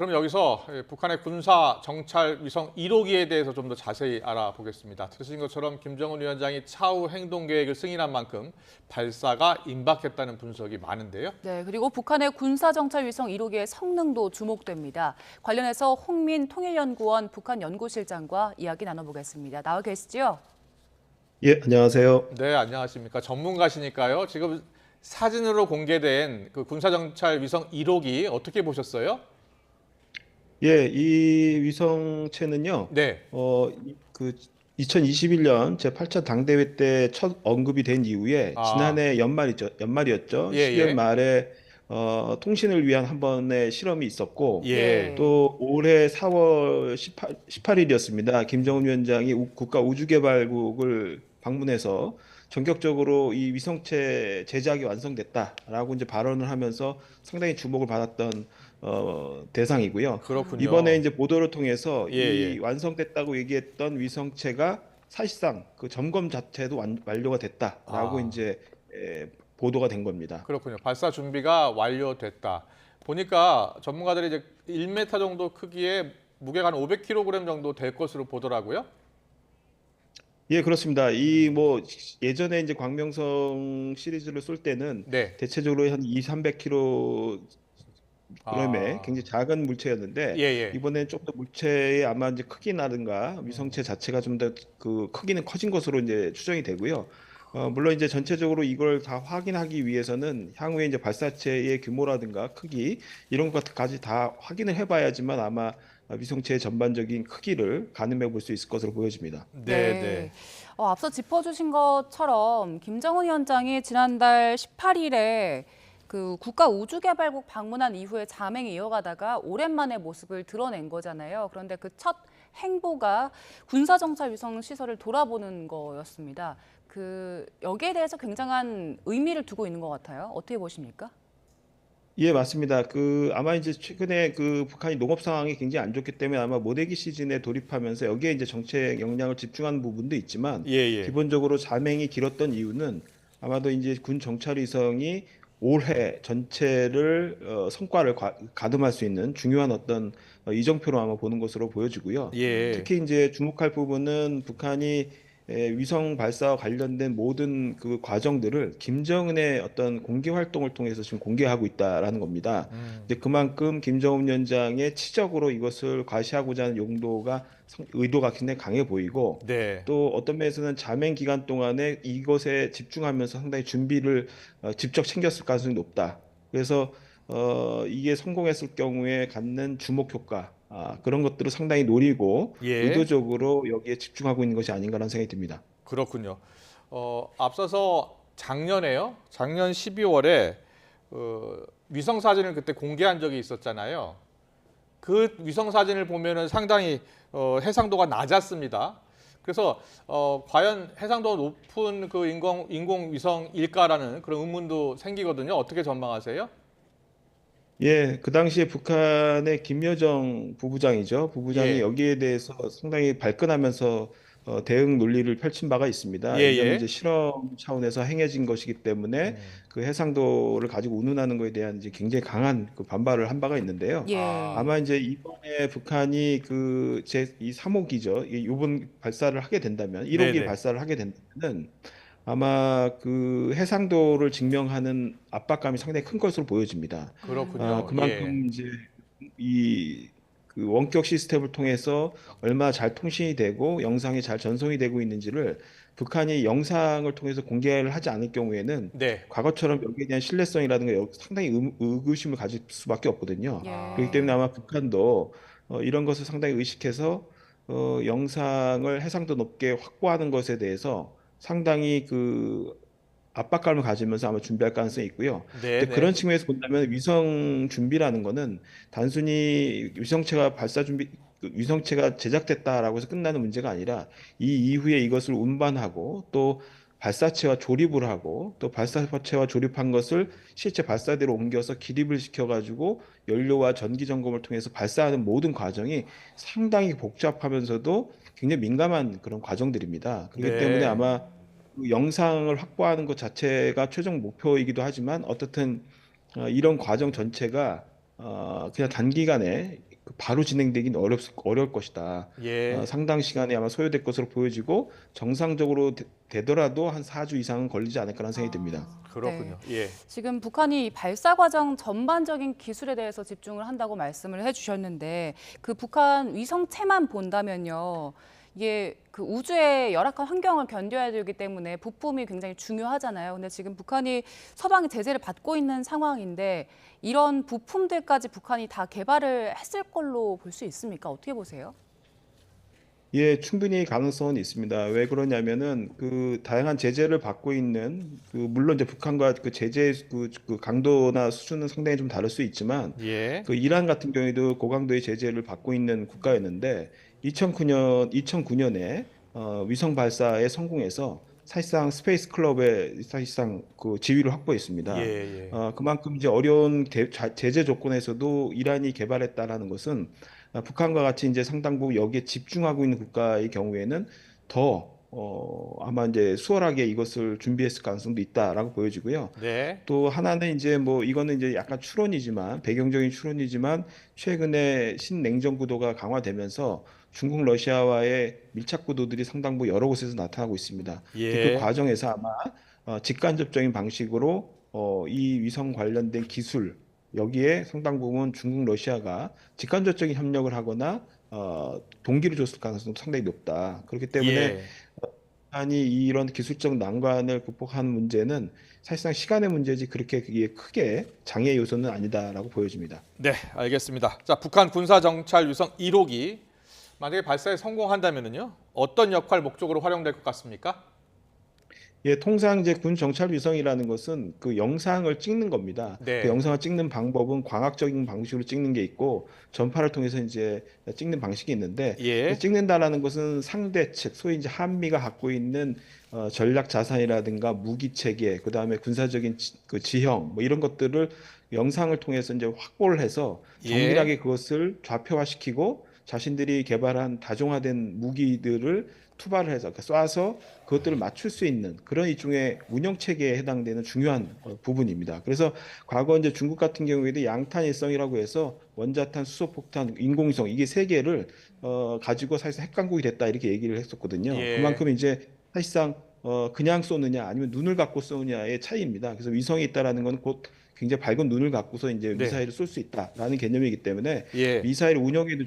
그럼 여기서 북한의 군사 정찰 위성 1호기에 대해서 좀 더 자세히 알아보겠습니다. 들으신 것처럼 김정은 위원장이 차후 행동 계획을 승인한 만큼 발사가 임박했다는 분석이 많은데요. 네, 그리고 북한의 군사정찰 위성 1호기의 성능도 주목됩니다. 관련해서 홍민 통일연구원 북한 연구실장과 이야기 나눠보겠습니다. 나와 계시죠? 예, 안녕하세요. 네, 안녕하십니까. 전문가시니까요. 지금 사진으로 공개된 그 군사정찰 위성 1호기 어떻게 보셨어요? 예, 이 위성체는요, 네. 그 2021년 제8차 당대회 때 첫 언급이 된 이후에 아, 지난해 연말이었죠. 예, 12월 예. 말에 통신을 위한 한 번의 실험이 있었고, 예. 네. 또 올해 4월 18일이었습니다. 김정은 위원장이 국가우주개발국을 방문해서 전격적으로 이 위성체 제작이 완성됐다라고 이제 발언을 하면서 상당히 주목을 받았던 대상이고요. 이번에 그렇군요. 이제 보도를 통해서 예, 이 예. 완성됐다고 얘기했던 위성체가 사실상 그 점검 자체도 완료가 됐다라고 아. 이제 보도가 된 겁니다. 그렇군요. 발사 준비가 완료됐다. 보니까 전문가들이 이제 1m 정도 크기에 무게가 한 500kg 정도 될 것으로 보더라고요. 예, 그렇습니다. 이 음. 뭐 예전에 이제 광명성 시리즈를 쏠 때는 네. 대체적으로 한 2, 300kg의 아. 굉장히 작은 예, 물체였는데 예. 이번엔 좀 더 물체의 아마 이제 크기라든가 위성체 음. 자체가 좀 더 그 크기는 커진 것으로 이제 추정이 되고요. 물론 이제 전체적으로 이걸 다 확인하기 위해서는 향후에 이제 발사체의 규모라든가 크기 이런 것까지 다 확인을 해봐야지만 아마 위성체의 전반적인 크기를 가늠해 볼 수 있을 것으로 보여집니다. 네, 네. 네. 앞서 짚어주신 것처럼 김정은 위원장이 지난달 18일에 그 국가우주개발국 방문한 이후에 잠행이 이어가다가 오랜만에 모습을 드러낸 거잖아요. 그런데 그 첫 행보가 군사정찰 위성 시설을 돌아보는 거였습니다. 여기에 대해서 굉장한 의미를 두고 있는 것 같아요. 어떻게 보십니까? 예, 맞습니다. 아마 이제 최근에 북한이 농업 상황이 굉장히 안 좋기 때문에 아마 모내기 시즌에 돌입하면서 여기에 이제 정책 역량을 집중하는 부분도 있지만 예, 예. 기본적으로 잠행이 길었던 이유는 아마도 이제 군 정찰 위성이 올해 전체를 성과를 가늠할 수 있는 중요한 어떤 이정표로 아마 보는 것으로 보여지고요. 예. 특히 이제 주목할 부분은 북한이 위성 발사와 관련된 모든 그 과정들을 김정은의 어떤 공개 활동을 통해서 지금 공개하고 있다라는 겁니다. 음. 이제 그만큼 김정은 위원장의 치적으로 이것을 과시하고자 하는 의도가 굉장히 강해 보이고 네. 또 어떤 면에서는 잠행 기간 동안에 이것에 집중하면서 상당히 준비를 직접 챙겼을 가능성이 높다. 그래서 이게 성공했을 경우에 갖는 주목 효과 그런 것들을 상당히 노리고 예. 의도적으로 여기에 집중하고 있는 것이 아닌가라는 생각이 듭니다. 그렇군요. 앞서서 작년에요. 작년 12월에 위성 사진을 그때 공개한 적이 있었잖아요. 그 위성 사진을 보면은 상당히 해상도가 낮았습니다. 그래서 과연 해상도가 높은 그 인공 위성일까라는 그런 의문도 생기거든요. 어떻게 전망하세요? 예, 그 당시에 북한의 김여정 부부장이죠. 부부장이 예, 여기에 대해서 상당히 발끈하면서 대응 논리를 펼친 바가 예, 있습니다. 이거는 이제 예. 실험 차원에서 행해진 것이기 때문에 음. 그 해상도를 가지고 운운하는 것에 대한 이제 굉장히 강한 그 반발을 한 바가 있는데요. 예. 아마 이제 이번에 북한이 이 3호기죠. 이번 발사를 하게 된다면, 네, 1호기 네. 발사를 하게 된다면 아마 그 해상도를 증명하는 압박감이 상당히 큰 것으로 보여집니다. 그렇군요. 예. 그만큼 이제 이 원격 시스템을 통해서 얼마나 잘 통신이 되고 영상이 잘 전송이 되고 있는지를 북한이 영상을 통해서 공개를 하지 않을 경우에는 네. 과거처럼 여기에 대한 신뢰성이라든가 상당히 의구심을 가질 수밖에 없거든요. 그렇기 때문에 예. 아마 북한도 이런 것을 상당히 의식해서 영상을 해상도 높게 확보하는 것에 대해서 상당히 압박감을 가지면서 아마 준비할 가능성이 있고요. 네, 근데 그런 네. 측면에서 본다면 위성 준비라는 거는 단순히 위성체가 제작됐다라고 해서 끝나는 문제가 아니라 이 이후에 이것을 운반하고 또 발사체와 조립을 하고 또 발사체와 조립한 것을 실제 발사대로 옮겨서 기립을 시켜가지고 연료와 전기 점검을 통해서 발사하는 모든 과정이 상당히 복잡하면서도 굉장히 민감한 그런 과정들입니다. 그렇기 때문에 네. 아마 그 영상을 확보하는 것 자체가 최종 목표이기도 하지만 어떻든 이런 과정 전체가 그냥 단기간에 바로 진행되긴 어려울 것이다. 예. 상당 시간이 아마 소요될 것으로 보여지고 정상적으로 되더라도 한 4주 이상은 걸리지 않을까라는 생각이 듭니다. 그렇군요. 네. 예. 지금 북한이 이 발사 과정 전반적인 기술에 대해서 집중을 한다고 말씀을 해주셨는데 그 북한 위성체만 본다면요. 이게 그 우주의 열악한 환경을 견뎌야 되기 때문에 부품이 굉장히 중요하잖아요. 근데 지금 북한이 서방의 제재를 받고 있는 상황인데 이런 부품들까지 북한이 다 개발을 했을 걸로 볼 수 있습니까? 어떻게 보세요? 예, 충분히 가능성은 있습니다. 왜 그러냐면은 그 다양한 제재를 받고 있는 그 물론 이제 북한과 그 제재 그 강도나 수준은 상당히 좀 다를 수 있지만 예. 그 이란 같은 경우에도 고강도의 제재를 받고 있는 국가였는데 2009년에 위성 발사에 성공해서 사실상 스페이스 클럽의 사실상 그 지위를 예. 확보했습니다. 예. 그만큼 이제 어려운 제재 조건에서도 이란이 개발했다라는 것은 북한과 같이 이제 상당 부분 여기에 집중하고 있는 국가의 경우에는 더 아마 이제 수월하게 이것을 준비했을 가능성도 있다라고 보여지고요. 네. 또 하나는 이제 뭐 이거는 이제 약간 추론이지만 배경적인 추론이지만 최근에 신냉전 구도가 강화되면서 중국 러시아와의 밀착 구도들이 상당 부분 여러 곳에서 나타나고 있습니다. 근데 그 예. 과정에서 아마 직간접적인 방식으로 이 위성 관련된 기술 여기에 상당 부분 중국 러시아가 직간접적인 협력을 하거나 동기를 줬을 가능성도 상당히 높다. 그렇기 때문에 예. 아니 이런 기술적 난관을 극복하는 문제는 사실상 시간의 문제지 그렇게 그게 크게 장애 요소는 아니다라고 보여집니다. 네, 알겠습니다. 자, 북한 군사 정찰 위성 1호기 만약에 발사에 성공한다면은요. 어떤 역할 목적으로 활용될 것 같습니까? 예, 통상 이제 군 정찰 위성이라는 것은 그 영상을 찍는 겁니다. 그 네. 영상을 찍는 방법은 광학적인 방식으로 찍는 게 있고 전파를 통해서 이제 찍는 방식이 있는데 예. 찍는다라는 것은 상대 측, 소위 이제 한미가 갖고 있는 전략 자산이라든가 무기 체계, 그다음에 군사적인 그 지형 뭐 이런 것들을 영상을 통해서 이제 확보를 해서 예. 정밀하게 그것을 좌표화시키고 자신들이 개발한 다종화된 무기들을 투발을 해서 쏴서 그것들을 맞출 수 있는 그런 일종의 운영 체계에 해당되는 중요한 부분입니다. 그래서 과거 이제 중국 같은 경우에도 양탄일성이라고 해서 원자탄, 수소폭탄, 인공위성 이게 세 개를 가지고 사실상 핵강국이 됐다 이렇게 얘기를 했었거든요. 예. 그만큼 이제 사실상 그냥 쏘느냐 아니면 눈을 갖고 쏘느냐의 차이입니다. 그래서 위성이 있다라는 건 곧 굉장히 밝은 눈을 갖고서 이제 네. 미사일을 쏠 수 있다라는 개념이기 때문에 예. 미사일 운영에도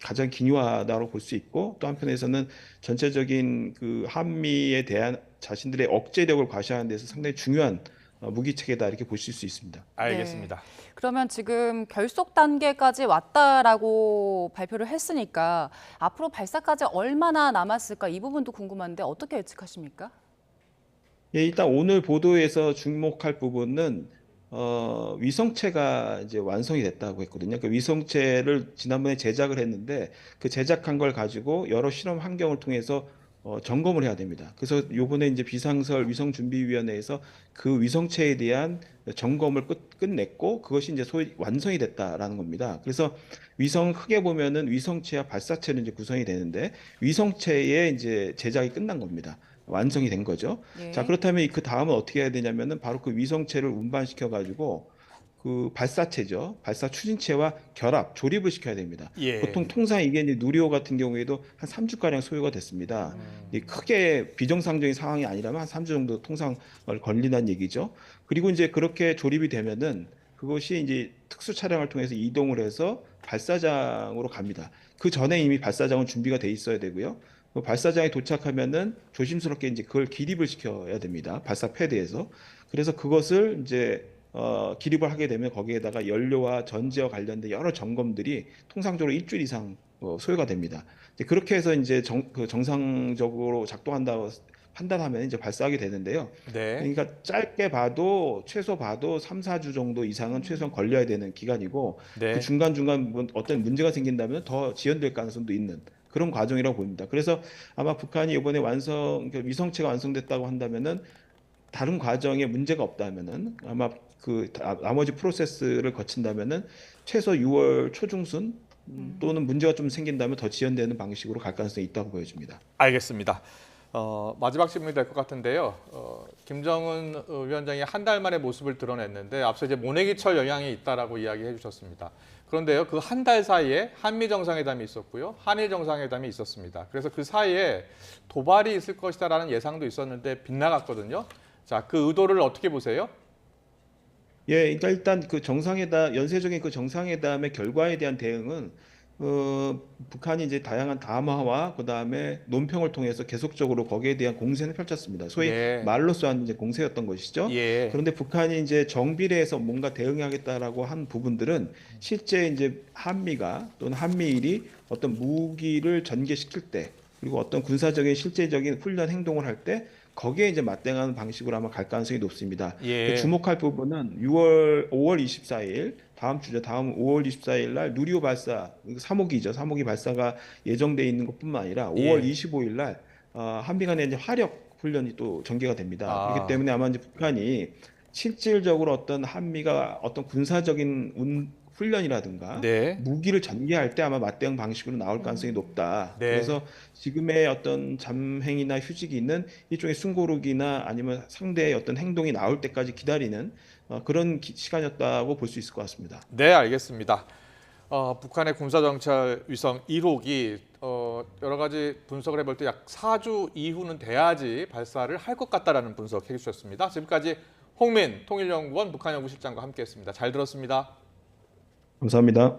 가장 기묘하다고 볼 수 있고 또 한편에서는 전체적인 그 한미에 대한 자신들의 억제력을 과시하는 데서 상당히 중요한 무기 체계다 이렇게 보실 수 있습니다. 알겠습니다. 그러면 지금 결속 단계까지 왔다라고 발표를 했으니까 앞으로 발사까지 얼마나 남았을까 이 부분도 궁금한데 어떻게 예측하십니까? 예, 일단 오늘 보도에서 주목할 부분은 위성체가 이제 완성이 됐다고 했거든요. 그 위성체를 지난번에 제작을 했는데 그 제작한 걸 가지고 여러 실험 환경을 통해서 점검을 해야 됩니다. 그래서 요번에 이제 비상설 위성준비위원회에서 그 위성체에 대한 점검을 끝냈고 그것이 이제 소위 완성이 됐다라는 겁니다. 그래서 위성 크게 보면은 위성체와 발사체는 이제 구성이 되는데 위성체의 이제 제작이 끝난 겁니다. 완성이 된 거죠. 자, 예. 그렇다면 그 다음은 어떻게 해야 되냐면은 바로 그 위성체를 운반시켜 가지고 그 발사체죠. 발사 추진체와 조립을 시켜야 됩니다. 예. 보통 통상 이게 이제 누리호 같은 경우에도 한 3주가량 소요가 됐습니다. 이 크게 비정상적인 상황이 아니라면 한 3주 정도 통상 걸린다는 얘기죠. 그리고 이제 그렇게 조립이 되면은 그것이 이제 특수 차량을 통해서 이동을 해서 발사장으로 갑니다. 그 전에 이미 발사장은 준비가 돼 있어야 되고요. 그 발사장에 도착하면은 조심스럽게 이제 그걸 기립을 시켜야 됩니다. 발사 패드에서. 그래서 그것을 이제 기립을 하게 되면 거기에다가 연료와 전지와 관련된 여러 점검들이 통상적으로 일주일 이상 소요가 됩니다. 이제 그렇게 해서 이제 정상적으로 작동한다고 판단하면 이제 발사하게 되는데요. 네. 그러니까 짧게 봐도 최소 봐도 3, 4주 정도 이상은 최소한 걸려야 되는 기간이고 그 네. 중간중간 어떤 문제가 생긴다면 더 지연될 가능성도 있는 그런 과정이라고 봅니다. 그래서 아마 북한이 이번에 위성체가 완성됐다고 한다면은 다른 과정에 문제가 없다면은 아마 그 나머지 프로세스를 거친다면은 최소 6월 초중순 또는 문제가 좀 생긴다면 더 지연되는 방식으로 갈 가능성이 있다고 보여집니다. 알겠습니다. 마지막 질문이 될 것 같은데요. 김정은 위원장이 한 달 만에 모습을 드러냈는데 앞서 이제 모내기철 영향이 있다라고 이야기해 주셨습니다. 그런데요, 그 한 달 사이에 한미 정상회담이 있었고요, 한일 정상회담이 있었습니다. 그래서 그 사이에 도발이 있을 것이다라는 예상도 있었는데 빗나갔거든요. 자, 그 의도를 어떻게 보세요? 예, 그러니까 일단 그 정상회담, 연쇄적인 그 정상회담의 결과에 대한 대응은 북한이 이제 다양한 담화와 그다음에 논평을 통해서 계속적으로 거기에 대한 공세는 펼쳤습니다. 소위 네, 말로써 한 이제 공세였던 것이죠. 예, 그런데 북한이 이제 정비례해서 뭔가 대응하겠다라고 한 부분들은 실제 이제 한미가 또는 한미일이 어떤 무기를 전개시킬 때 그리고 어떤 군사적인 실제적인 훈련 행동을 할 때 거기에 이제 맞대응하는 방식으로 아마 갈 가능성이 높습니다. 예, 주목할 부분은 5월 24일 다음 주죠. 다음 5월 24일 날 누리호 발사 3호기죠. 3호기 발사가 예정돼 있는 것뿐만 아니라 5월 예. 25일 날 한미 간의 이제 화력 훈련이 또 전개가 됩니다. 그렇기 아, 때문에 아마 이제 북한이 실질적으로 어떤 한미가 어떤 군사적인 훈련이라든가 네, 무기를 전개할 때 아마 맞대응 방식으로 나올 가능성이 높다. 네. 그래서 지금의 어떤 잠행이나 휴직이 있는 일종의 숨고르기나 아니면 상대의 어떤 행동이 나올 때까지 기다리는 그런 시간이었다고 볼 수 있을 것 같습니다. 네, 알겠습니다. 북한의 군사정찰 위성 1호기 여러 가지 분석을 해볼 때 약 4주 이후는 돼야지 발사를 할 것 같다라는 분석 해주셨습니다. 지금까지 홍민 통일연구원 북한연구실장과 함께했습니다. 잘 들었습니다. 감사합니다.